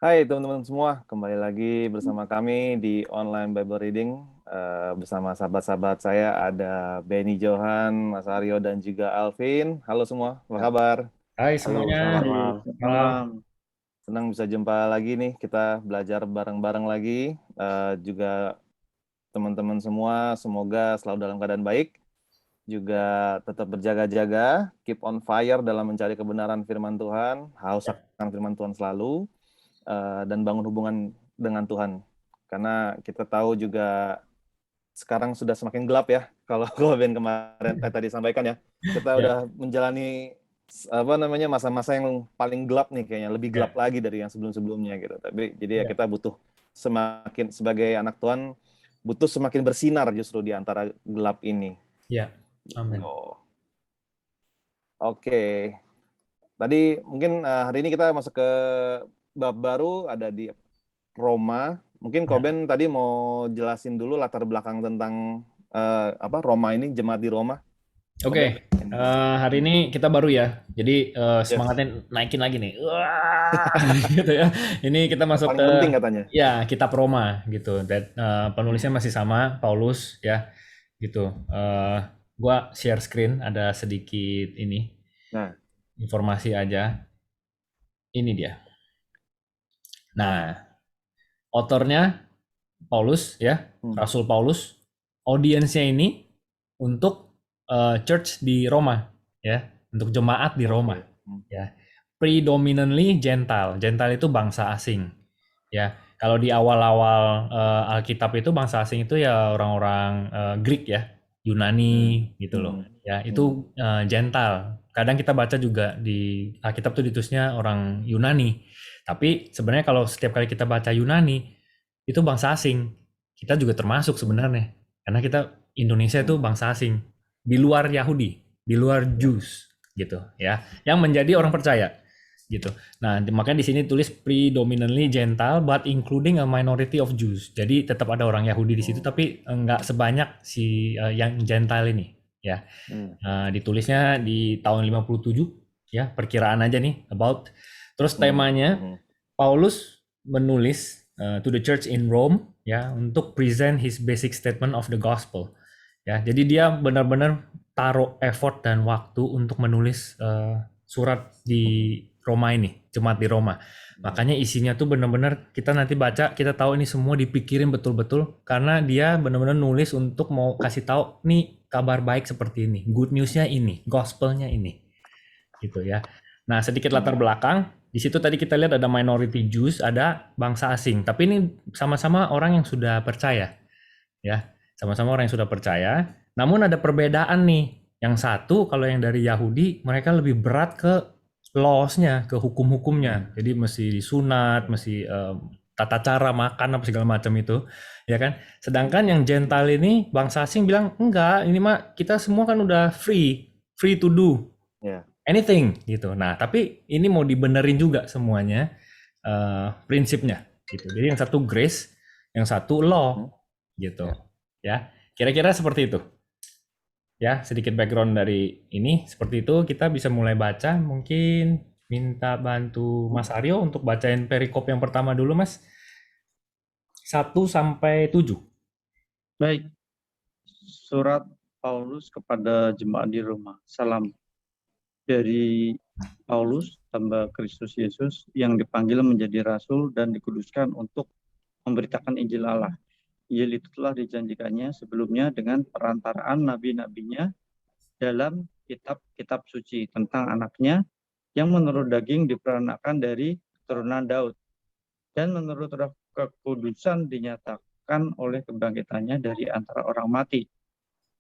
Hai teman-teman semua, kembali lagi bersama kami di online Bible Reading. Bersama sahabat-sahabat saya ada Benny Johan, Mas Aryo, dan juga Alvin. Halo semua, apa Ya. kabar? Hai Halo, semuanya, selamat Baik, malam. selamat malam. malam. Senang bisa jumpa lagi nih, kita belajar bareng-bareng lagi. Juga teman-teman semua, semoga selalu dalam keadaan baik. Juga tetap berjaga-jaga, keep on fire dalam mencari kebenaran firman Tuhan, haus Ya, akan firman Tuhan selalu. Dan bangun hubungan dengan Tuhan. Karena kita tahu juga sekarang sudah semakin gelap ya. Kalau Ben kemarin tadi sampaikan ya, kita udah ya, menjalani apa namanya masa-masa yang paling gelap nih kayaknya, lebih gelap ya, lagi dari yang sebelum-sebelumnya gitu. Tapi jadi ya ya, kita butuh semakin sebagai anak Tuhan butuh semakin bersinar justru di antara gelap ini. ya. Amin. Oh, oke. Tadi mungkin hari ini kita masuk ke bab baru ada di Roma. Mungkin Ya. Koben tadi mau jelasin dulu latar belakang tentang apa Roma ini, jemaat di Roma. Oke, Koben. hari ini kita baru ya, jadi Yes. semangatnya naikin lagi nih. Wah, gitu ya. Ini kita Yang masuk paling ke penting katanya. ya kitab Roma gitu. Dan penulisnya masih sama, Paulus ya, gitu. Gua share screen, ada sedikit ini Nah, informasi aja. Ini dia. Nah, autornya Paulus ya, hmm, Rasul Paulus. Audiensnya ini untuk church di Roma ya, untuk jemaat di Roma oke. ya. Predominantly Gentile. Gentile itu bangsa asing ya. Kalau di awal-awal Alkitab itu bangsa asing itu ya orang-orang Greek ya, Hmm, Yunani gitu loh. hmm, Ya, hmm, itu Gentile. Kadang kita baca juga di Alkitab tuh ditulisnya orang Yunani. Tapi sebenarnya kalau setiap kali kita baca Yunani itu bangsa asing. Kita juga termasuk sebenarnya. Karena kita Indonesia itu hmm. bangsa asing di luar Yahudi, di luar Ya. Jews gitu ya. Yang menjadi orang percaya gitu. Nah, makanya di sini tulis predominantly Gentile but including a minority of Jews. Jadi tetap ada orang Yahudi di situ Oh, tapi enggak sebanyak si yang Gentile ini ya. hmm, Ditulisnya di tahun 57 ya, perkiraan aja nih about. Terus hmm, temanya hmm, Paulus menulis to the church in Rome ya untuk present his basic statement of the gospel. Ya, jadi dia benar-benar taruh effort dan waktu untuk menulis surat di Roma ini, jemaat di Roma. hmm. Makanya isinya tuh benar-benar kita nanti baca, kita tahu ini semua dipikirin betul-betul karena dia benar-benar nulis untuk mau kasih tahu nih kabar baik seperti ini, good newsnya ini, gospelnya ini, gitu ya. Nah, sedikit latar Hmm. belakang. Di situ tadi kita lihat ada minority Jews, ada bangsa asing. Tapi ini sama-sama orang yang sudah percaya, ya. Sama-sama orang yang sudah percaya. Namun ada perbedaan nih. Yang satu kalau yang dari Yahudi, mereka lebih berat ke laws-nya, ke hukum-hukumnya. Jadi mesti disunat, mesti tata cara makan apa segala macam itu, ya kan? Sedangkan yang Gentile ini bangsa asing bilang enggak, ini mah kita semua kan udah free, free to do Ya. anything gitu. Nah, tapi ini mau dibenerin juga semuanya prinsipnya gitu. Jadi yang satu grace, yang satu Hmm. law gitu. Ya. Ya. Kira-kira seperti itu. Ya, sedikit background dari ini seperti itu kita bisa mulai baca. Mungkin minta bantu Mas Aryo untuk bacain perikop yang pertama dulu, Mas. 1 sampai 7. Baik, surat Paulus kepada jemaat di Roma. Salam dari Paulus, hamba Kristus Yesus, yang dipanggil menjadi rasul dan dikuduskan untuk memberitakan Injil Allah. Injil itu telah dijanjikannya sebelumnya dengan perantaraan nabi-nabinya dalam kitab-kitab suci tentang anaknya yang menurut daging diperanakan dari keturunan Daud dan menurut roh kekudusan dinyatakan oleh kebangkitannya dari antara orang mati,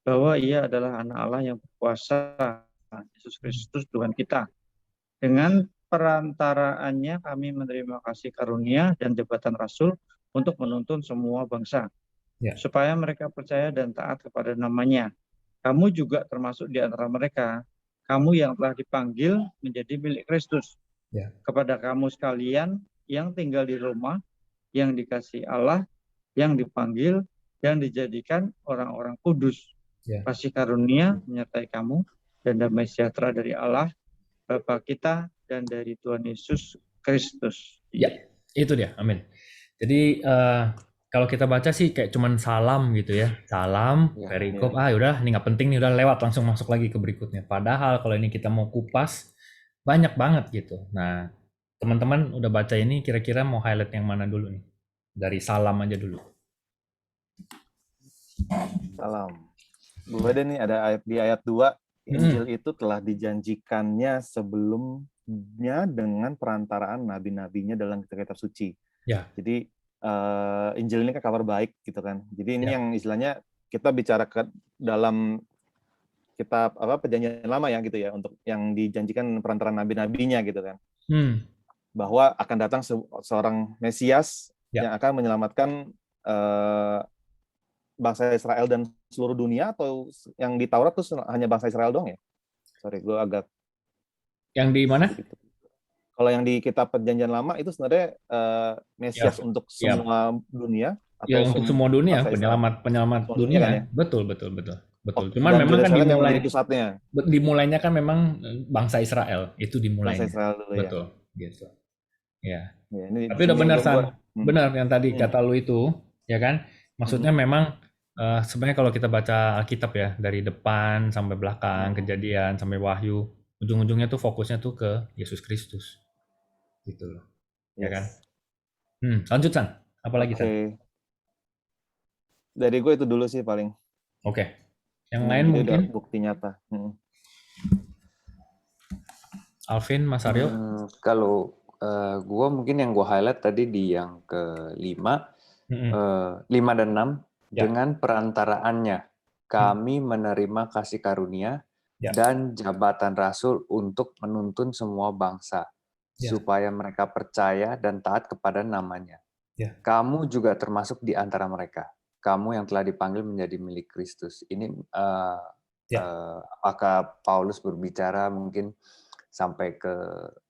bahwa ia adalah anak Allah yang berkuasa, Yesus Kristus Tuhan kita. Dengan perantaraannya kami menerima kasih karunia dan jabatan rasul untuk menuntun semua bangsa, Ya. supaya mereka percaya dan taat kepada namanya. Kamu juga termasuk di antara mereka, kamu yang telah dipanggil menjadi milik Kristus. Ya. Kepada kamu sekalian yang tinggal di Roma, yang dikasihi Allah, yang dipanggil dan dijadikan orang-orang kudus. Ya. Kasih karunia menyertai kamu dan damai sejahtera dari Allah Bapa kita dan dari Tuhan Yesus Kristus. Ya. Itu dia, amin. Jadi kalau kita baca sih kayak cuman salam gitu ya, salam, Ya. perikop, yaudah ini nggak penting nih, udah lewat langsung masuk lagi ke berikutnya. Padahal kalau ini kita mau kupas banyak banget gitu. Nah, teman-teman udah baca ini, kira-kira mau highlight yang mana dulu nih? Dari salam aja dulu. Salam. Gue ada nih, ada ayat di ayat 2, Injil itu telah dijanjikannya sebelumnya dengan perantaraan nabi-nabinya dalam kitab-kitab suci. Ya. Jadi Injil ini kan kabar baik gitu kan. Jadi ini Ya. yang istilahnya kita bicara ke dalam kitab Perjanjian Lama ya gitu ya, untuk yang dijanjikan perantaraan nabi-nabinya gitu kan. Bahwa akan datang seorang Mesias yang akan menyelamatkan bangsa Israel dan seluruh dunia, atau yang di Taurat tuh hanya bangsa Israel doang ya? Sorry, gue agak... Yang di mana? Kalau yang di kitab Perjanjian Lama itu sebenarnya Mesias untuk semua dunia, atau ya untuk semua dunia, penyelamat dunia kan, ya? Betul. Cuman dan memang kan dimulainya kan memang bangsa Israel itu dimulainya. Bangsa Israel dulu, betul, ya. Gitu. Ya. Ini tapi udah benar San, benar yang tadi kata lu itu, ya kan? Maksudnya memang sebenarnya kalau kita baca Alkitab ya dari depan sampai belakang, Kejadian sampai Wahyu, ujung-ujungnya tuh fokusnya tuh ke Yesus Kristus, gitu loh, ya kan? Lanjut San, apalagi San? Dari gue itu dulu sih paling. Oke. Yang lain mungkin? Udah bukti nyata. Alvin, Mas Aryo? Kalau gue mungkin yang gue highlight tadi di yang ke-5, 5 dan 6, dengan perantaraannya kami menerima kasih karunia dan jabatan rasul untuk menuntun semua bangsa, supaya mereka percaya dan taat kepada namanya. Kamu juga termasuk di antara mereka. Kamu yang telah dipanggil menjadi milik Kristus. Ini apakah Paulus berbicara mungkin sampai ke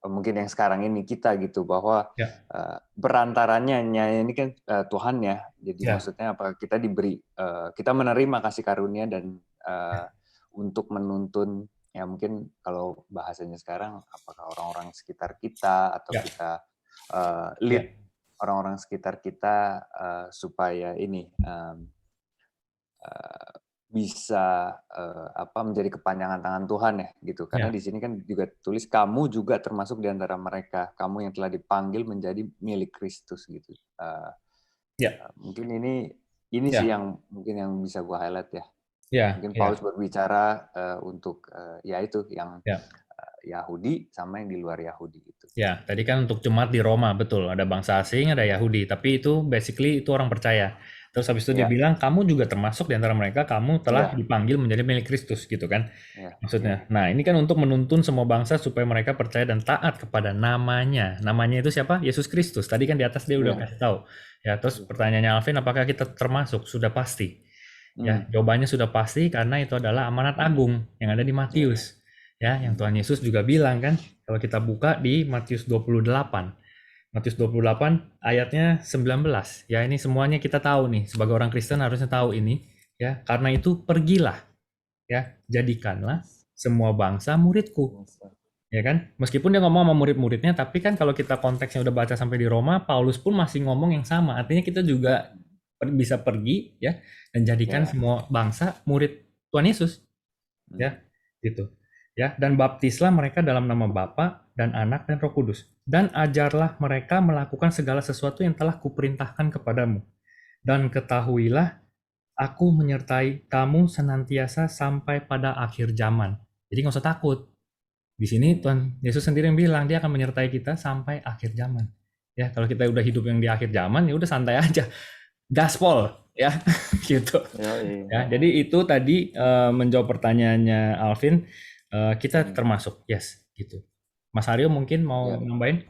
mungkin yang sekarang ini kita gitu, bahwa perantaranya ini kan Tuhan ya. Jadi maksudnya apa, kita diberi kita menerima kasih karunia dan untuk menuntun, ya mungkin kalau bahasanya sekarang, apakah orang-orang sekitar kita atau kita lead orang-orang sekitar kita supaya ini bisa menjadi kepanjangan tangan Tuhan ya gitu. Karena di sini kan juga tulis kamu juga termasuk di antara mereka, kamu yang telah dipanggil menjadi milik Kristus gitu. Mungkin ini sih yang mungkin yang bisa gue highlight ya. Mungkin Paulus berbicara untuk itu yang Yahudi sama yang di luar Yahudi itu. Ya, tadi kan untuk jemaat di Roma, betul. Ada bangsa asing, ada Yahudi. Tapi itu basically itu orang percaya. Terus habis itu dia bilang, kamu juga termasuk di antara mereka, kamu telah dipanggil menjadi milik Kristus, gitu kan. Maksudnya. Nah, ini kan untuk menuntun semua bangsa supaya mereka percaya dan taat kepada namanya. Namanya itu siapa? Yesus Kristus. Tadi kan di atas dia udah kasih tahu. Ya, terus pertanyaannya Alvin, apakah kita termasuk? Sudah pasti. Ya, jawabannya sudah pasti karena itu adalah amanat agung yang ada di Matius. Ya, yang Tuhan Yesus juga bilang kan, kalau kita buka di Matius 28. Matius 28 ayatnya 19. Ya, ini semuanya kita tahu nih, sebagai orang Kristen harusnya tahu ini, ya. Karena itu pergilah, ya, jadikanlah semua bangsa muridku. Ya kan? Meskipun dia ngomong sama murid-muridnya, tapi kan kalau kita konteksnya udah baca sampai di Roma, Paulus pun masih ngomong yang sama. Artinya kita juga bisa pergi ya dan jadikan semua bangsa murid Tuhan Yesus. Ya, gitu. Ya, dan baptislah mereka dalam nama Bapa dan Anak dan Roh Kudus, dan ajarlah mereka melakukan segala sesuatu yang telah kuperintahkan kepadamu. Dan ketahuilah, aku menyertai kamu senantiasa sampai pada akhir zaman. Jadi nggak usah takut. Di sini Tuhan Yesus sendiri yang bilang dia akan menyertai kita sampai akhir zaman. Ya, kalau kita udah hidup yang di akhir zaman, ya udah santai aja. Gaspol, ya, gitu. Ya, jadi itu tadi menjawab pertanyaannya Alvin. Kita termasuk, yes, gitu. Mas Aryo mungkin mau nambahin?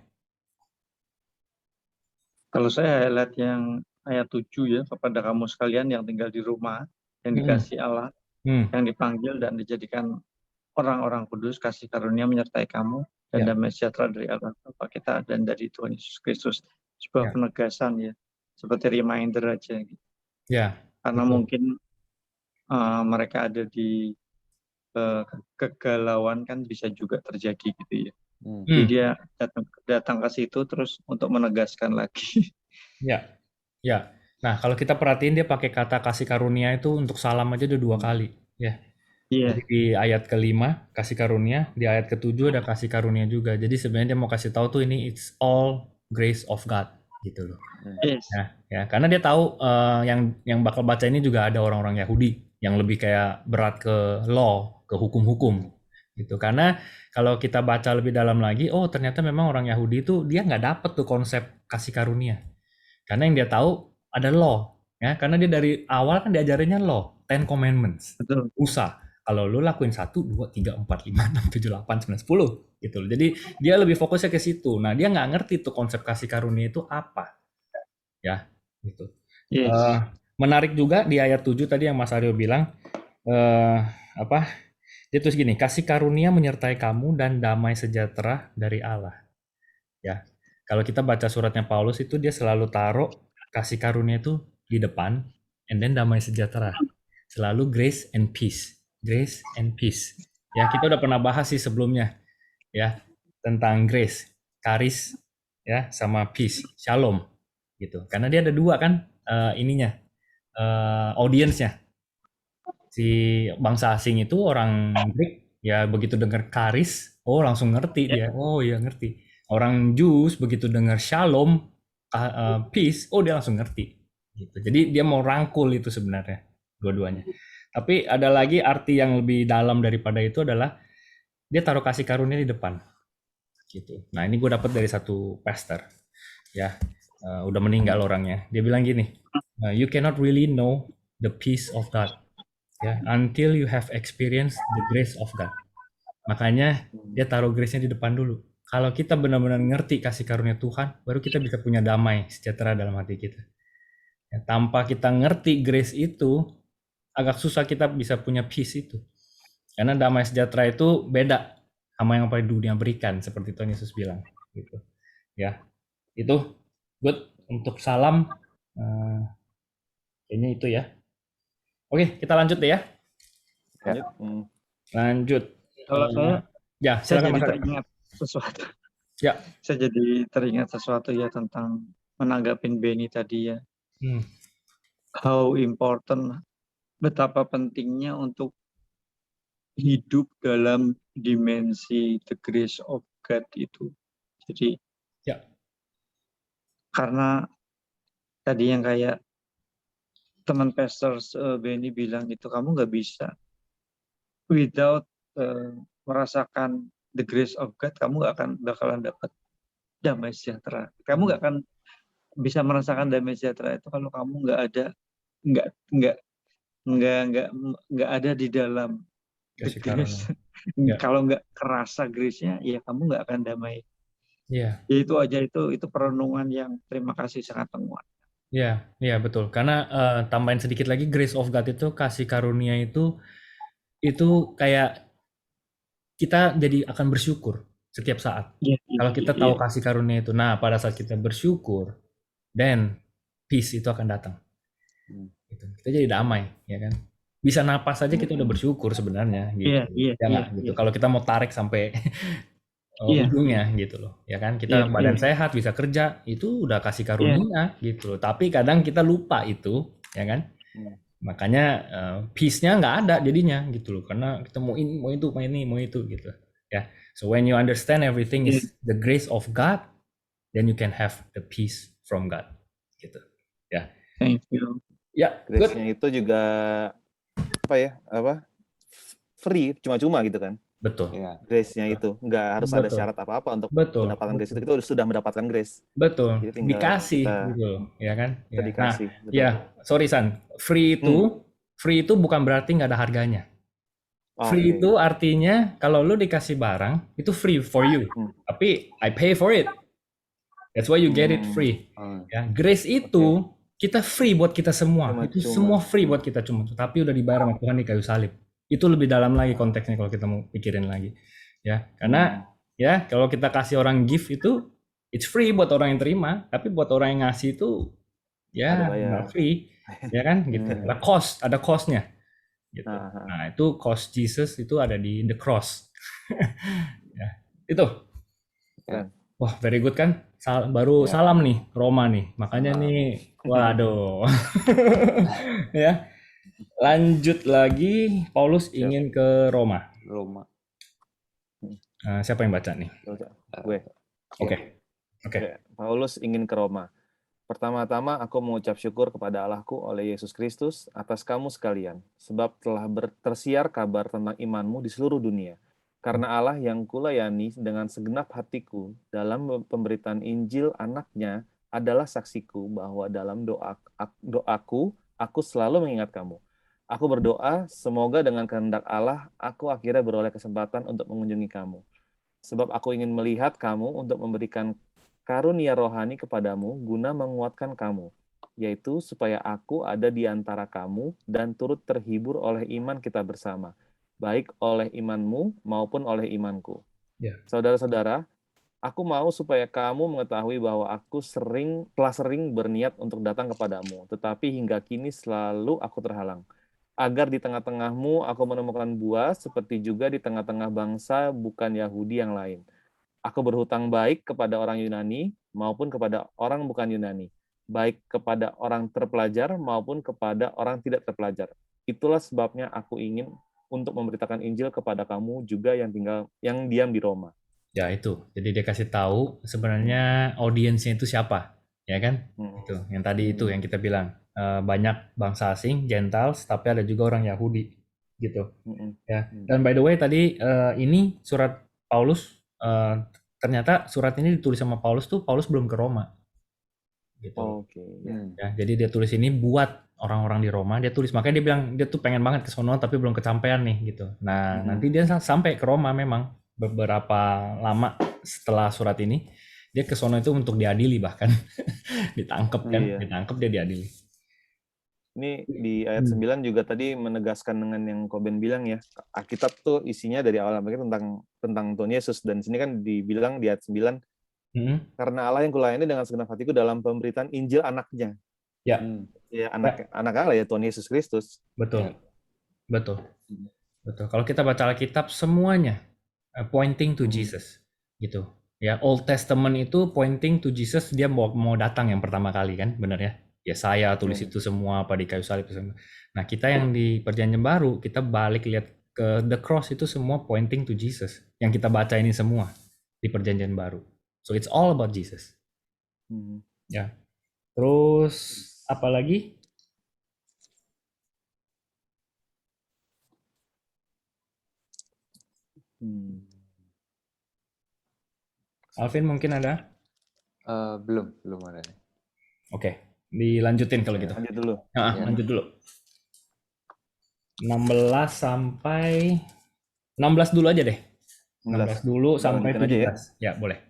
Kalau saya highlight yang ayat 7 ya, kepada kamu sekalian yang tinggal di rumah, yang dikasih Allah, yang dipanggil dan dijadikan orang-orang kudus, kasih karunia menyertai kamu, dan damai sejahtera dari Allah Bapa kita dan dari Tuhan Yesus Kristus. Sebuah penegasan ya, seperti reminder aja gitu. Karena mungkin mereka ada di kegalauan kan bisa juga terjadi gitu ya. Jadi dia datang ke situ terus untuk menegaskan lagi. Ya, ya. Nah, kalau kita perhatiin dia pakai kata kasih karunia itu untuk salam aja udah 2 kali, ya. Iya. Jadi di ayat ke-5 kasih karunia, di ayat ke-7 ada kasih karunia juga. Jadi sebenarnya dia mau kasih tahu tuh ini it's all grace of God gitu loh. Yes. Ya, karena dia tahu yang bakal baca ini juga ada orang-orang Yahudi yang lebih kayak berat ke law, ke hukum-hukum gitu. Karena kalau kita baca lebih dalam lagi, oh ternyata memang orang Yahudi itu dia nggak dapet tuh konsep kasih karunia. Karena yang dia tahu ada law, ya. Karena dia dari awal kan diajarinnya law, 10 commandments. Betul. Musa. Kalau lu lakuin 1, 2, 3, 4, 5, 6, 7, 8, 9, 10 gitu loh. Jadi dia lebih fokusnya ke situ. Nah, dia nggak ngerti tuh konsep kasih karunia itu apa. Ya, gitu. Yes. Menarik juga di ayat 7 tadi yang Mas Aryo bilang apa? Dia tulis gini, kasih karunia menyertai kamu dan damai sejahtera dari Allah. Ya. Kalau kita baca suratnya Paulus itu dia selalu taruh kasih karunia itu di depan, and then damai sejahtera. Selalu grace and peace. Grace and peace. Ya, kita udah pernah bahas sih sebelumnya. Ya, tentang grace, charis, ya, sama peace, shalom. Gitu. Karena dia ada 2 kan audiensnya. Si bangsa asing itu orang Greek, ya begitu dengar charis, oh langsung ngerti dia. Oh iya ngerti. Orang Jews begitu dengar shalom, peace, oh dia langsung ngerti. Gitu. Jadi dia mau rangkul itu sebenarnya dua-duanya. Tapi ada lagi arti yang lebih dalam daripada itu adalah dia taruh kasih karunia di depan. Gitu. Nah ini gue dapat dari satu pastor, ya udah meninggal orangnya. Dia bilang gini, you cannot really know the peace of God, ya, until you have experienced the grace of God. Makanya dia taruh grace-nya di depan dulu. Kalau kita benar-benar ngerti kasih karunia Tuhan, baru kita bisa punya damai sejahtera dalam hati kita. Ya, tanpa kita ngerti grace itu, agak susah kita bisa punya peace itu. Karena damai sejahtera itu beda sama yang pada dunia berikan, seperti Tuhan Yesus bilang. Gitu. Ya, itu good untuk salam. Kayaknya itu ya. Oke, kita lanjut deh ya. Lanjut. Kalau ya, saya silakan jadi teringat sesuatu. Ya. Saya jadi teringat sesuatu ya tentang menanggapin Benny tadi ya. How important, betapa pentingnya untuk hidup dalam dimensi the grace of God itu. Jadi ya. Karena tadi yang kayak teman pastor Benny bilang itu, kamu nggak bisa without merasakan the grace of God, kamu nggak akan bakalan dapat damai sejahtera. Kamu nggak akan bisa merasakan damai sejahtera itu kalau kamu nggak ada di dalam the grace. Kalau nggak kerasa grace-nya, ya kamu nggak akan damai. Ya itu aja, itu perenungan yang terima kasih sangat menguat. Ya betul. Karena tambahin sedikit lagi, grace of God itu kasih karunia itu kayak kita jadi akan bersyukur setiap saat. Kalau kita tahu kasih karunia itu, nah pada saat kita bersyukur, then peace itu akan datang. Gitu. Kita jadi damai, ya kan? Bisa napas aja kita udah bersyukur sebenarnya, gitu. Gitu. Kalau kita mau tarik sampai ujungnya, gitu loh, ya kan? Kita badan sehat, bisa kerja, itu udah kasih karunia, gitu loh. Tapi kadang kita lupa itu, ya kan? Makanya peace-nya nggak ada jadinya, gitu loh. Karena kita mau ini, mau itu, mau itu, gitu. Ya. So when you understand everything is the grace of God, then you can have the peace from God, gitu. Ya. Thank you. Ya, grace-nya itu juga free, cuma-cuma gitu kan? Betul. Ya, grace-nya itu nggak harus ada syarat apa-apa untuk mendapatkan grace itu. Kita sudah mendapatkan grace. Betul. Dikasih gitu, ya kan? Kita dikasih. Nah, ya, sorry San. Free itu bukan berarti nggak ada harganya. Free itu artinya kalau lu dikasih barang itu free for you, tapi I pay for it. That's why you get it free. Ya, grace itu kita free buat kita semua. Itu semua free buat kita cuma, tapi udah dibayar sama Tuhan di kayu salib. Itu lebih dalam lagi konteksnya kalau kita mau pikirin lagi. Ya, karena ya kalau kita kasih orang gift itu it's free buat orang yang terima, tapi buat orang yang ngasih itu ya nggak free, ya kan? Gitu. Ada cost-nya. Gitu. Nah, itu cost Jesus itu ada di the cross. Ya, itu. Ya. Wah, very good kan? Baru Ya. salam nih, Roma nih. Makanya Salam. nih, waduh. Ya, lanjut lagi. Paulus Siap. ingin ke Roma. Roma. Siapa yang baca nih? Gue. Oke. Oke. Paulus ingin ke Roma. Pertama-tama aku mengucap syukur kepada Allahku oleh Yesus Kristus atas kamu sekalian, sebab telah tersiar kabar tentang imanmu di seluruh dunia. Karena Allah yang kulayani dengan segenap hatiku dalam pemberitaan Injil anaknya adalah saksiku bahwa dalam doaku, aku selalu mengingat kamu. Aku berdoa, semoga dengan kehendak Allah, aku akhirnya beroleh kesempatan untuk mengunjungi kamu. Sebab aku ingin melihat kamu untuk memberikan karunia rohani kepadamu guna menguatkan kamu, yaitu supaya aku ada di antara kamu dan turut terhibur oleh iman kita bersama, baik oleh imanmu maupun oleh imanku. Saudara-saudara, aku mau supaya kamu mengetahui bahwa aku telah sering berniat untuk datang kepadamu, tetapi hingga kini selalu aku terhalang. Agar di tengah-tengahmu aku menemukan buah, seperti juga di tengah-tengah bangsa bukan Yahudi yang lain. Aku berhutang baik kepada orang Yunani maupun kepada orang bukan Yunani, baik kepada orang terpelajar maupun kepada orang tidak terpelajar. Itulah sebabnya aku ingin untuk memberitakan Injil kepada kamu juga yang diam di Roma. Ya itu. Jadi dia kasih tahu sebenarnya audiensnya itu siapa, ya kan? Itu. Yang tadi itu yang kita bilang banyak bangsa asing, Gentiles, tapi ada juga orang Yahudi, gitu. Ya. Dan by the way tadi ini surat Paulus. Ternyata surat ini ditulis sama Paulus tuh Paulus belum ke Roma gitu. Ya, jadi dia tulis ini buat orang-orang di Roma, dia tulis, makanya dia bilang dia tuh pengen banget ke sono tapi belum kecapean nih gitu. Nah, nanti dia sampai ke Roma memang beberapa lama setelah surat ini dia ke sono itu untuk diadili, bahkan ditangkap kan, ditangkap dia diadili. Ini di ayat 9 juga tadi menegaskan dengan yang Koben bilang ya, Alkitab tuh isinya dari awal sampai tentang Tuhan Yesus, dan sini kan dibilang di ayat 9, karena Allah yang kulayani dengan segenap hatiku dalam pemberitaan Injil anaknya. Ya. Ya anak Allah ya, Tuhan Yesus Kristus. Betul. Kalau kita baca Alkitab semuanya pointing to Jesus gitu. Ya, Old Testament itu pointing to Jesus, dia mau datang yang pertama kali kan, benar ya? Yesaya tulis itu semua apa di kayu salib. Nah, kita yang di Perjanjian Baru, kita balik lihat ke the cross, itu semua pointing to Jesus. Yang kita baca ini semua di Perjanjian Baru. So it's all about Jesus. Ya. Terus apa lagi? Alvin mungkin ada? Belum ada. Oke. Dilanjutin kalau gitu. Lanjut dulu. Lanjut dulu. 16 sampai 16 dulu aja deh. 16 dulu sampai 17. Ya, boleh.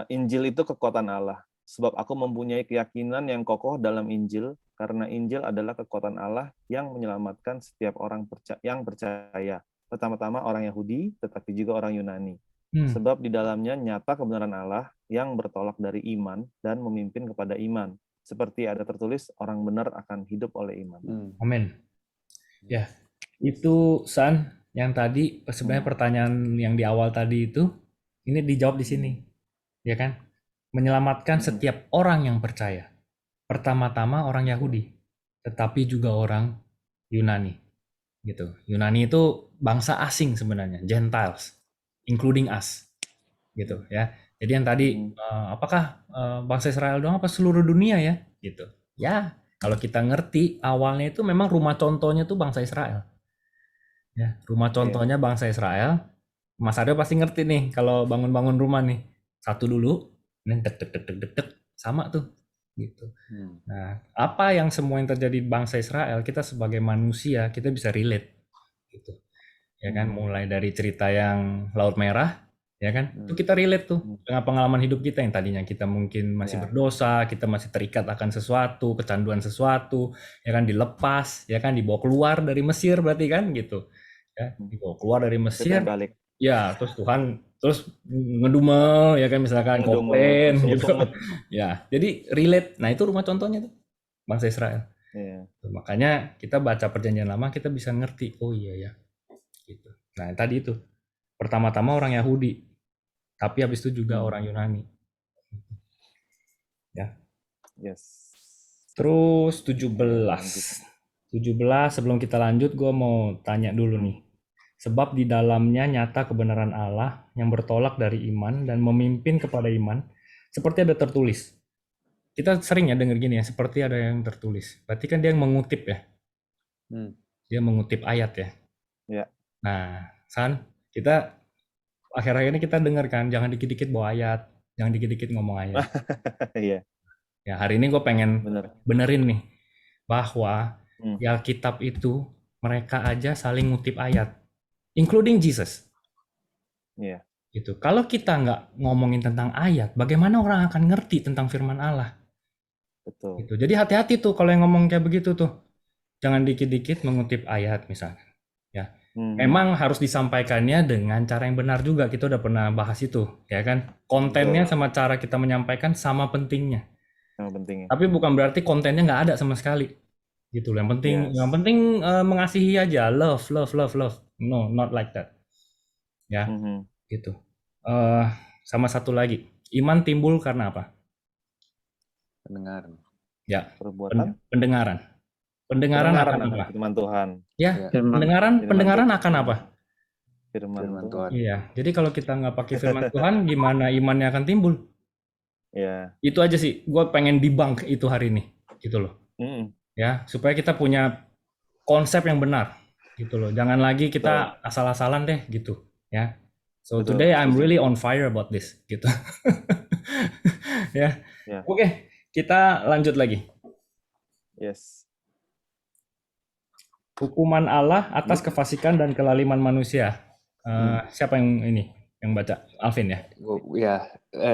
Injil itu kekuatan Allah. Sebab aku mempunyai keyakinan yang kokoh dalam Injil, karena Injil adalah kekuatan Allah yang menyelamatkan setiap orang yang percaya. Pertama-tama orang Yahudi, tetapi juga orang Yunani. Sebab di dalamnya nyata kebenaran Allah yang bertolak dari iman dan memimpin kepada iman. Seperti ada tertulis, orang benar akan hidup oleh iman. Amin. Ya, itu San, yang tadi sebenarnya pertanyaan yang di awal tadi itu, ini dijawab di sini. Ya kan? Menyelamatkan setiap orang yang percaya. Pertama-tama orang Yahudi, tetapi juga orang Yunani. Gitu. Yunani itu bangsa asing sebenarnya, Gentiles, including us. Gitu ya. Jadi yang tadi apakah bangsa Israel doang apa seluruh dunia ya? Gitu. Ya, kalau kita ngerti awalnya itu memang rumah contohnya tuh bangsa Israel. Ya, rumah contohnya bangsa Israel. Mas Aryo pasti ngerti nih kalau bangun-bangun rumah nih. Satu dulu, ini dek sama tuh gitu. Nah, apa yang semua yang terjadi di bangsa Israel, kita sebagai manusia kita bisa relate gitu. Ya kan, mulai dari cerita yang Laut Merah, ya kan, itu kita relate tuh dengan pengalaman hidup kita yang tadinya kita mungkin masih berdosa, kita masih terikat akan sesuatu, kecanduan sesuatu, ya kan, dilepas, ya kan, dibawa keluar dari Mesir berarti kan gitu. Ya, dibawa keluar dari Mesir. Ya, terus Tuhan ngedumel, ya kan, misalkan komplain gitu. Ya, jadi relate. Nah, itu rumah contohnya tuh bangsa Israel. Makanya kita baca Perjanjian Lama kita bisa ngerti, oh iya ya. Gitu. Nah, tadi itu pertama-tama orang Yahudi, tapi habis itu juga orang Yunani. Ya. Yes. Terus 17 sebelum kita lanjut, gue mau tanya dulu nih. Sebab di dalamnya nyata kebenaran Allah yang bertolak dari iman dan memimpin kepada iman, seperti ada tertulis. Kita sering ya dengar gini ya, seperti ada yang tertulis. Berarti kan dia yang mengutip ya. Dia mengutip ayat ya. Ya. Nah, San, kita akhir-akhir ini kita dengar kan, jangan dikit-dikit bawa ayat, jangan dikit-dikit ngomong ayat. Iya. Ya, hari ini gue pengen benerin nih, bahwa di Alkitab itu mereka aja saling ngutip ayat, including Jesus. Iya. Gitu. Kalau kita nggak ngomongin tentang ayat, bagaimana orang akan ngerti tentang firman Allah? Betul. Gitu. Jadi hati-hati tuh kalau yang ngomong kayak begitu tuh, jangan dikit-dikit mengutip ayat misalnya. Ya, memang harus disampaikannya dengan cara yang benar juga. Kita udah pernah bahas itu, ya kan? Kontennya sama cara kita menyampaikan sama pentingnya. Tapi bukan berarti kontennya nggak ada sama sekali, gitu loh. Yang penting mengasihi aja, love. No, not like that. Ya, gitu. Sama satu lagi, iman timbul karena apa? Pendengaran. Ya, Perbuatan. Pendengaran akan apa? Firman Tuhan. Ya, pendengaran akan apa? Firman Tuhan. Iya, jadi kalau kita nggak pakai firman Tuhan, gimana imannya akan timbul? Ya. Itu aja sih, gue pengen debunk itu hari ini, gitu loh. Ya, supaya kita punya konsep yang benar, gitu loh. Jangan lagi kita asal-asalan deh, gitu. Ya. So today I'm really on fire about this, gitu. Ya. Oke, kita lanjut lagi. Yes. Hukuman Allah atas kefasikan dan kelaliman manusia. Siapa yang baca? Alvin ya? Ya,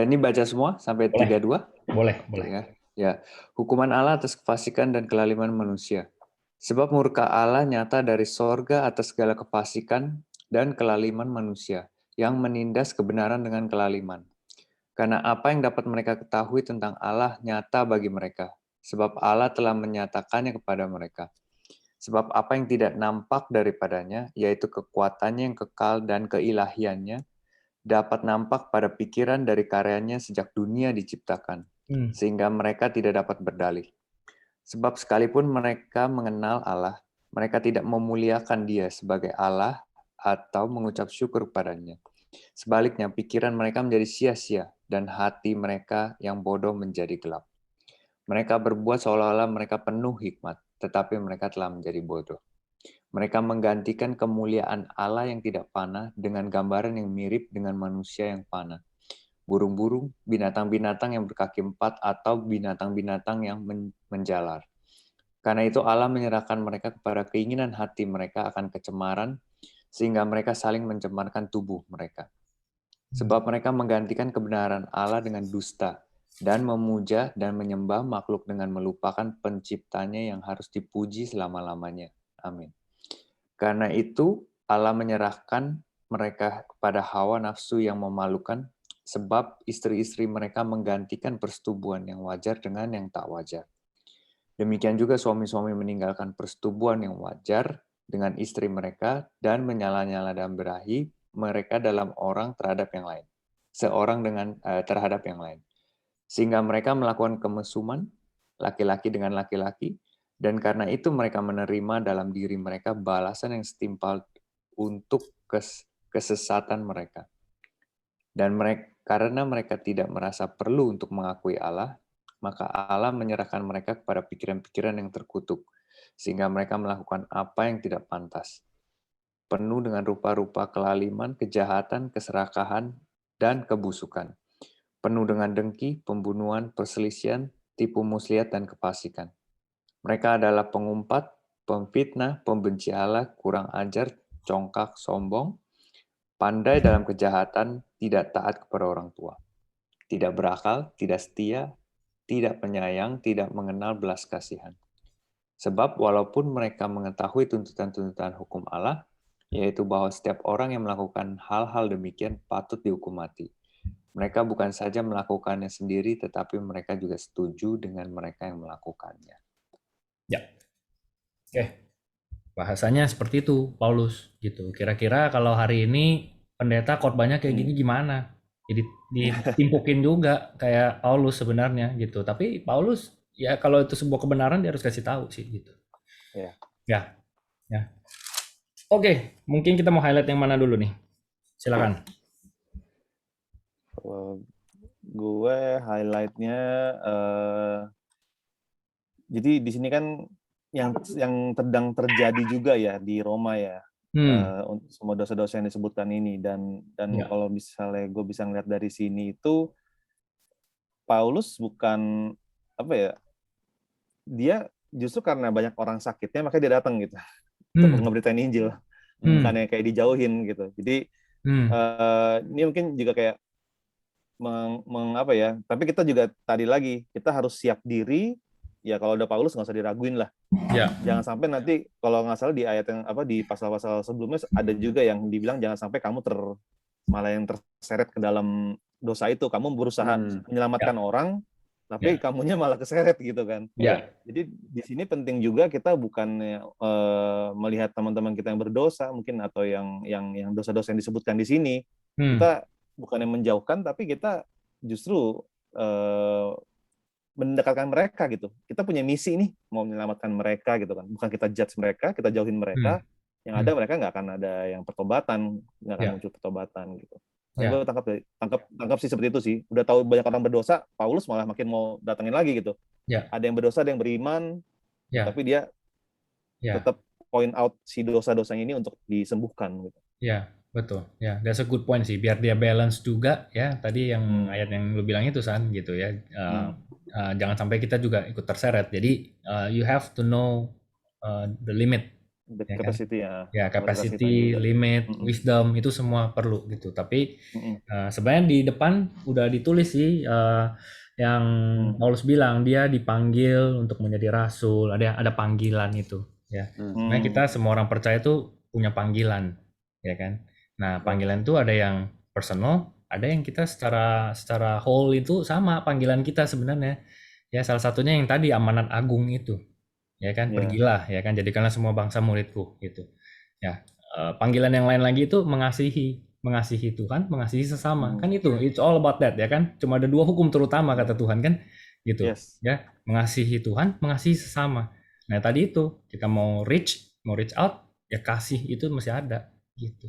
ini baca semua sampai 32? Boleh. Ya. Hukuman Allah atas kefasikan dan kelaliman manusia. Sebab murka Allah nyata dari sorga atas segala kefasikan dan kelaliman manusia, yang menindas kebenaran dengan kelaliman. Karena apa yang dapat mereka ketahui tentang Allah nyata bagi mereka, sebab Allah telah menyatakannya kepada mereka. Sebab apa yang tidak nampak daripadanya, yaitu kekuatannya yang kekal dan keilahiannya, dapat nampak pada pikiran dari karyanya sejak dunia diciptakan, sehingga mereka tidak dapat berdalih. Sebab sekalipun mereka mengenal Allah, mereka tidak memuliakan Dia sebagai Allah atau mengucap syukur kepadanya. Sebaliknya, pikiran mereka menjadi sia-sia, dan hati mereka yang bodoh menjadi gelap. Mereka berbuat seolah-olah mereka penuh hikmat, tetapi mereka telah menjadi bodoh. Mereka menggantikan kemuliaan Allah yang tidak fana dengan gambaran yang mirip dengan manusia yang fana. Burung-burung, binatang-binatang yang berkaki empat, atau binatang-binatang yang menjalar. Karena itu Allah menyerahkan mereka kepada keinginan hati mereka akan kecemaran, sehingga mereka saling mencemarkan tubuh mereka. Sebab mereka menggantikan kebenaran Allah dengan dusta, dan memuja dan menyembah makhluk dengan melupakan penciptanya yang harus dipuji selama-lamanya. Amin. Karena itu Allah menyerahkan mereka kepada hawa nafsu yang memalukan, sebab istri-istri mereka menggantikan persetubuhan yang wajar dengan yang tak wajar. Demikian juga suami-suami meninggalkan persetubuhan yang wajar dengan istri mereka dan menyala-nyala dan berahi mereka dalam orang terhadap yang lain, terhadap yang lain. Sehingga mereka melakukan kemesuman, laki-laki dengan laki-laki, dan karena itu mereka menerima dalam diri mereka balasan yang setimpal untuk kesesatan mereka. Dan karena mereka tidak merasa perlu untuk mengakui Allah, maka Allah menyerahkan mereka kepada pikiran-pikiran yang terkutuk, sehingga mereka melakukan apa yang tidak pantas. Penuh dengan rupa-rupa kelaliman, kejahatan, keserakahan, dan kebusukan. Penuh dengan dengki, pembunuhan, perselisihan, tipu muslihat, dan kefasikan. Mereka adalah pengumpat, pemfitnah, pembenci Allah, kurang ajar, congkak, sombong, pandai dalam kejahatan, tidak taat kepada orang tua, tidak berakal, tidak setia, tidak penyayang, tidak mengenal belas kasihan. Sebab walaupun mereka mengetahui tuntutan-tuntutan hukum Allah, yaitu bahwa setiap orang yang melakukan hal-hal demikian patut dihukum mati. Mereka bukan saja melakukannya sendiri, tetapi mereka juga setuju dengan mereka yang melakukannya. Ya, oke. Bahasanya seperti itu, Paulus. Gitu. Kira-kira kalau hari ini pendeta khotbahnya kayak gini gimana? Jadi ditimpukin juga kayak Paulus sebenarnya gitu. Tapi Paulus ya kalau itu sebuah kebenaran dia harus kasih tahu sih gitu. Ya. Ya, ya. Oke, mungkin kita mau highlight yang mana dulu nih? Silakan. Kalau gue highlightnya, jadi di sini kan yang sedang terjadi juga ya di Roma ya, semua dosa-dosa yang disebutkan ini, dan Ya. kalau misalnya gue bisa ngeliat dari sini itu Paulus bukan apa ya, dia justru karena banyak orang sakitnya makanya dia datang gitu untuk ngeberitain Injil, bukannya kayak dijauhin gitu. Jadi ini mungkin juga kayak apa ya, tapi kita juga tadi lagi kita harus siap diri ya, kalau udah Paulus nggak usah diraguin lah. Ya. Jangan sampai nanti kalau nggak salah di ayat yang apa di pasal-pasal sebelumnya ada juga yang dibilang jangan sampai kamu malah yang terseret ke dalam dosa itu, kamu berusaha menyelamatkan orang tapi kamunya malah keseret gitu kan. Ya. Jadi di sini penting juga kita bukannya melihat teman-teman kita yang berdosa mungkin atau yang dosa-dosa yang disebutkan di sini, kita bukannya menjauhkan, tapi kita justru mendekatkan mereka gitu. Kita punya misi nih, mau menyelamatkan mereka gitu kan. Bukan kita judge mereka, kita jauhin mereka. Yang ada mereka nggak akan ada yang pertobatan, nggak akan muncul pertobatan gitu. Nah, gue tangkap sih seperti itu sih. Udah tahu banyak orang berdosa, Paulus malah makin mau datengin lagi gitu. Ada yang berdosa, ada yang beriman, tapi dia tetap point out si dosa-dosanya ini untuk disembuhkan gitu. Ya, betul. Ya, that's a good point sih. Biar dia balance juga ya. Tadi yang ayat yang lu bilang itu San gitu ya. Jangan sampai kita juga ikut terseret. Jadi you have to know the limit. The capacity kan? Ya, capacity, limit, wisdom itu semua perlu gitu. Tapi sebenarnya di depan udah ditulis sih yang Paulus bilang dia dipanggil untuk menjadi rasul. Ada panggilan itu. Ya, sebenarnya kita semua orang percaya itu punya panggilan. Ya kan. Nah, panggilan itu ada yang personal, ada yang kita secara whole itu sama panggilan kita sebenarnya. Ya, salah satunya yang tadi amanat agung itu. Ya kan, pergilah ya kan, jadikanlah semua bangsa muridku gitu. Ya, panggilan yang lain lagi itu mengasihi Tuhan, mengasihi sesama. Kan itu, it's all about that ya kan. Cuma ada 2 hukum terutama kata Tuhan kan. Gitu. Ya, mengasihi Tuhan, mengasihi sesama. Nah, tadi itu kita mau reach out, ya kasih itu masih ada. Gitu.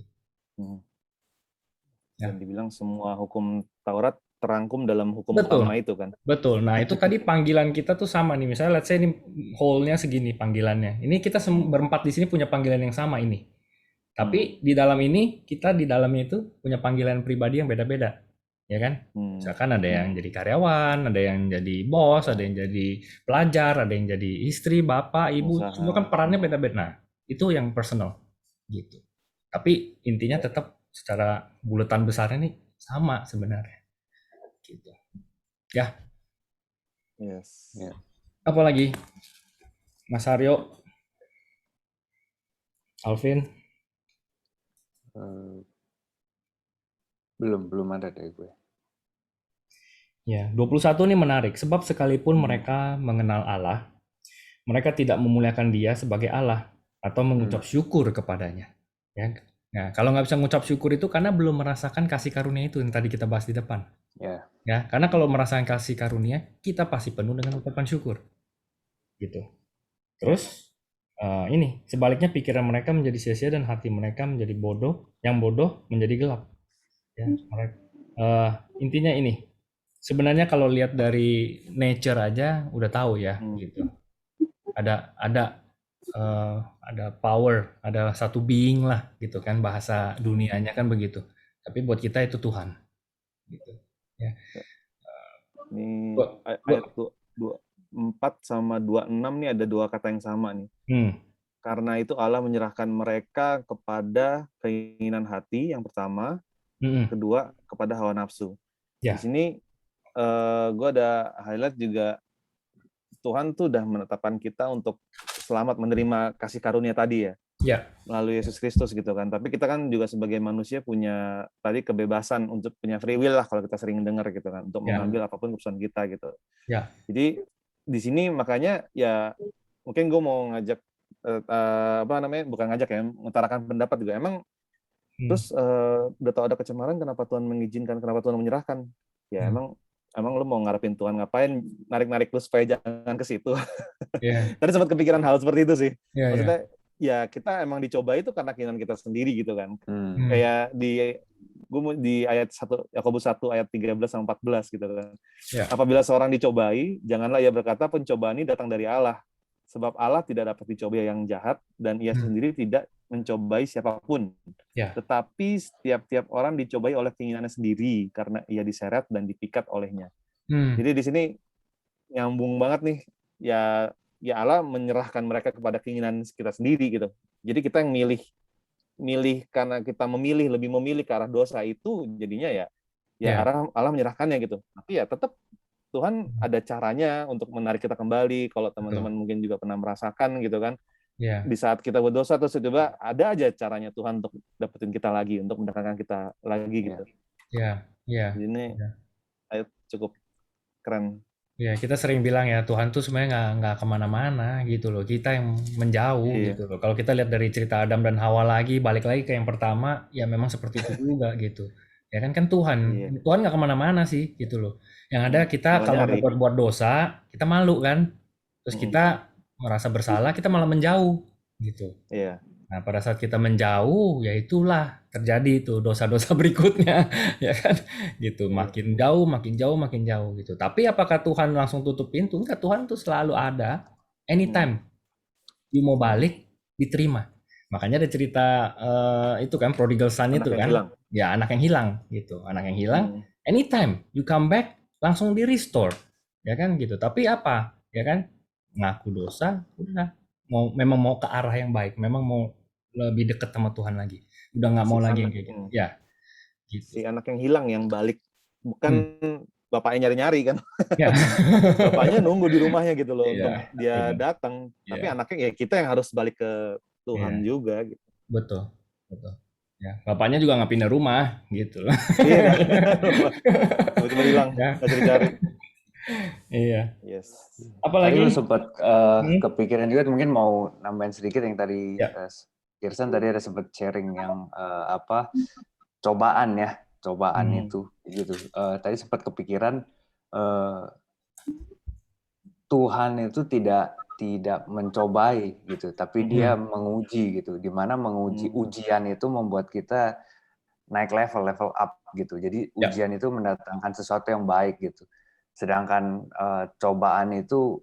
Dan dibilang semua hukum Taurat terangkum dalam hukum utama itu kan. Betul. Nah, itu tadi panggilan kita tuh sama nih. Misalnya let's say ini whole-nya segini panggilannya. Ini kita berempat di sini punya panggilan yang sama ini. Tapi di dalam ini kita di dalamnya itu punya panggilan pribadi yang beda-beda. Ya kan? Misalkan ada yang jadi karyawan, ada yang jadi bos, ada yang jadi pelajar, ada yang jadi istri, bapak, ibu, semua kan perannya beda-beda. Nah, itu yang personal gitu. Tapi intinya tetap secara bulatan besarnya nih sama sebenarnya. Gitu. Ya. Yes. Apa lagi? Mas Aryo? Alvin? Belum ada dari gue. Ya, 21 ini menarik. Sebab sekalipun mereka mengenal Allah, mereka tidak memuliakan Dia sebagai Allah atau mengucap syukur kepadanya. Ya. Nah, kalau nggak bisa mengucap syukur itu karena belum merasakan kasih karunia itu yang tadi kita bahas di depan. Ya, karena kalau merasakan kasih karunia, kita pasti penuh dengan ucapan syukur. Gitu. Terus ini sebaliknya pikiran mereka menjadi sia-sia dan hati mereka menjadi bodoh, yang bodoh menjadi gelap. Ya, intinya ini. Sebenarnya kalau lihat dari nature aja udah tahu ya, gitu. Ada power, ada satu being lah, gitu kan, bahasa dunianya kan begitu. Tapi buat kita itu Tuhan, gitu. Ya. Ini ayat 24 sama 26 nih ada 2 kata yang sama nih. Karena itu Allah menyerahkan mereka kepada keinginan hati yang pertama, kedua kepada hawa nafsu. Di sini gue ada highlight juga, Tuhan tuh udah menetapkan kita untuk selamat menerima kasih karunia tadi ya, melalui Yesus Kristus gitu kan. Tapi kita kan juga sebagai manusia punya tadi kebebasan untuk punya free will lah kalau kita sering dengar gitu kan, untuk mengambil apapun keputusan kita gitu. Jadi di sini makanya ya mungkin gue mau ngajak bukan ngajak ya, mengutarakan pendapat juga. Emang Terus udah tahu ada kecemaran, kenapa Tuhan mengizinkan, kenapa Tuhan menyerahkan? Ya emang lu mau ngarepin Tuhan ngapain, narik-narik lu supaya jangan ke situ. Tadi sempat kepikiran hal seperti itu sih. Maksudnya ya kita emang dicoba itu karena keinginan kita sendiri gitu kan. Kayak di ayat 1 Yakobus 1 ayat 13 sampai 14 gitu kan. Apabila seorang dicobai, janganlah ia berkata pencobaan ini datang dari Allah. Sebab Allah tidak dapat dicobai yang jahat dan ia sendiri tidak mencobai siapapun. Tetapi setiap orang dicobai oleh keinginannya sendiri karena ia diseret dan dipikat olehnya. Jadi di sini nyambung banget nih. Ya Allah menyerahkan mereka kepada keinginan kita sendiri gitu. Jadi kita yang milih karena kita lebih memilih ke arah dosa itu, jadinya ya Allah menyerahkannya gitu. Tapi ya tetap Tuhan ada caranya untuk menarik kita kembali. Kalau teman-teman mungkin juga pernah merasakan gitu kan, di saat kita berdosa terus coba ada aja caranya Tuhan untuk dapetin kita lagi, untuk mendekatkan kita lagi gitu. Ini cukup keren. Ya, kita sering bilang ya, Tuhan tuh sebenarnya nggak kemana-mana gitu loh. Kita yang menjauh gitu loh. Kalau kita lihat dari cerita Adam dan Hawa lagi, balik lagi ke yang pertama, ya memang seperti itu juga gitu. Ya kan Tuhan nggak kemana-mana sih gitu loh. Yang ada kita kalau berbuat dosa, kita malu kan. Terus kita merasa bersalah, kita malah menjauh gitu. Nah, pada saat kita menjauh, ya itulah terjadi itu dosa-dosa berikutnya, ya kan? Gitu, makin jauh gitu. Tapi apakah Tuhan langsung tutup pintu? Enggak, Tuhan tuh selalu ada, anytime. You mau balik, diterima. Makanya ada cerita itu kan prodigal son itu kan? Hilang. Ya, anak yang hilang gitu. Anak yang hilang, anytime you come back, langsung di restore, ya kan gitu. Tapi apa? Ya kan? Ngaku dosa, udah. Memang mau ke arah yang baik, memang mau lebih dekat sama Tuhan lagi, udah nggak mau lagi yang kayak gitu. Ya, gitu. Si anak yang hilang yang balik, bukan bapaknya nyari-nyari kan, bapaknya nunggu di rumahnya gitu loh untuk dia datang. Tapi anaknya ya kita yang harus balik ke Tuhan juga. Gitu. Betul. Ya, bapaknya juga nggak pindah rumah gitu. Tiba-tiba hilang, nggak cari-cari. Iya. Yes. Apalagi lu sempat kepikiran juga, mungkin mau nambahin sedikit yang tadi Kirsan tadi ada sempat sharing yang cobaan itu gitu. Tadi sempat kepikiran Tuhan itu tidak mencobai gitu, tapi Dia menguji gitu. Di mana ujian itu membuat kita naik level up gitu. Jadi ujian itu mendatangkan sesuatu yang baik gitu. Sedangkan cobaan itu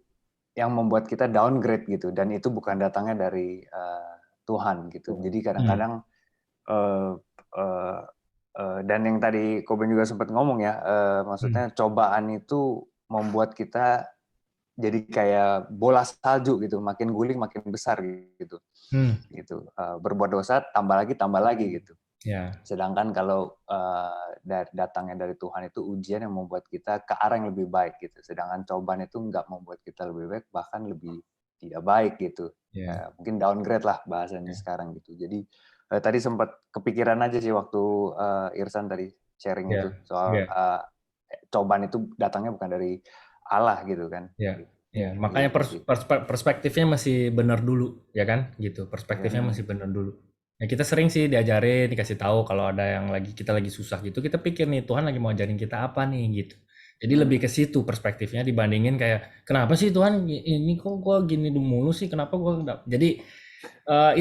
yang membuat kita downgrade gitu, dan itu bukan datangnya dari Tuhan gitu. Jadi kadang-kadang dan yang tadi Koben juga sempat ngomong ya, maksudnya cobaan itu membuat kita jadi kayak bola salju gitu, makin guling makin besar gitu. Gitu. Berbuat dosa tambah lagi gitu. Sedangkan kalau datangnya dari Tuhan itu ujian yang membuat kita ke arah yang lebih baik gitu. Sedangkan cobaan itu nggak membuat kita lebih baik, bahkan lebih tidak baik gitu. Mungkin downgrade lah bahasanya sekarang gitu. Jadi tadi sempat kepikiran aja sih waktu Irsan tadi sharing itu soal cobaan itu datangnya bukan dari Allah gitu kan. Makanya perspektifnya masih benar dulu, ya kan? Gitu. Perspektifnya masih benar dulu. Ya, kita sering sih diajarin, dikasih tahu kalau ada yang kita lagi susah gitu, kita pikir nih Tuhan lagi mau ajarin kita apa nih gitu. Jadi lebih ke situ perspektifnya dibandingin kayak kenapa sih Tuhan ini kok gua gini mulu sih, kenapa gua enggak. Jadi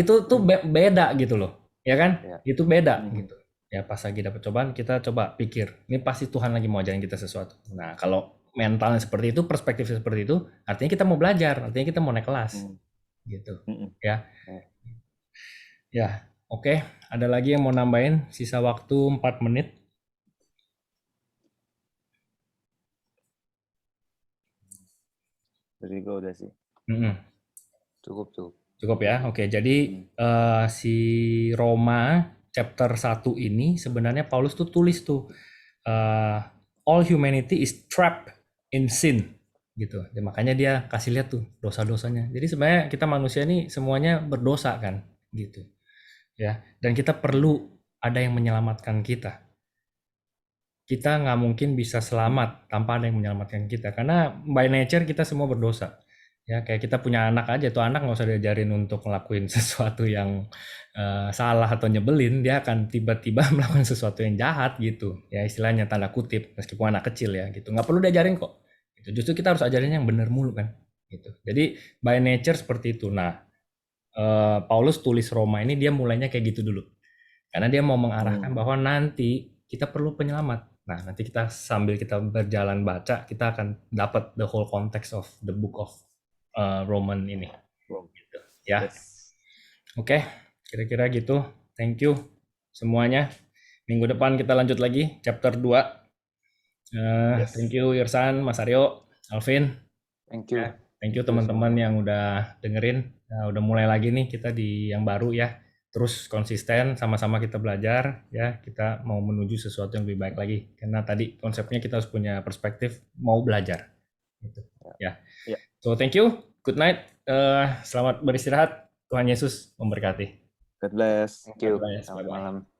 itu tuh beda gitu loh. Ya kan? Itu beda gitu. Ya pas lagi dapat cobaan kita coba pikir, ini pasti Tuhan lagi mau ajarin kita sesuatu. Nah, kalau mentalnya seperti itu, perspektifnya seperti itu, artinya kita mau belajar, artinya kita mau naik kelas. Gitu. Ya. Ya. Oke, ada lagi yang mau nambahin? Sisa waktu 4 menit. Jadi gue udah sih. Cukup ya. Oke, jadi si Roma chapter 1 ini sebenarnya Paulus tuh tulis tuh all humanity is trapped in sin gitu. Dan makanya dia kasih lihat tuh dosa-dosanya. Jadi sebenarnya kita manusia ini semuanya berdosa kan gitu. Ya, dan kita perlu ada yang menyelamatkan kita. Kita nggak mungkin bisa selamat tanpa ada yang menyelamatkan kita, karena by nature kita semua berdosa. Ya, kayak kita punya anak aja, tuh anak nggak usah diajarin untuk ngelakuin sesuatu yang salah atau nyebelin, dia akan tiba-tiba melakukan sesuatu yang jahat gitu. Ya istilahnya tanda kutip, meskipun anak kecil ya gitu. Nggak perlu diajarin kok. Gitu. Justru kita harus ajarin yang benar mulu kan. Gitu. Jadi by nature seperti itu. Nah, Paulus tulis Roma ini dia mulainya kayak gitu dulu. Karena dia mau mengarahkan bahwa nanti kita perlu penyelamat. Nah, nanti kita sambil kita berjalan baca, kita akan dapat the whole context of the book of Roman ini. Gitu, ya. Yes. Oke, kira-kira gitu. Thank you semuanya. Minggu depan kita lanjut lagi chapter 2. Yes. Thank you Irsan, Mas Aryo, Alvin. Thank you. Ya, thank you teman-teman yang udah dengerin. Udah mulai lagi nih kita di yang baru ya. Terus konsisten, sama-sama kita belajar ya. Kita mau menuju sesuatu yang lebih baik lagi. Karena tadi konsepnya kita harus punya perspektif mau belajar. Gitu. Ya. Ya. So thank you. Good night. Selamat beristirahat. Tuhan Yesus memberkati. God bless. Thank you. God bless. Selamat Bye-bye. malam.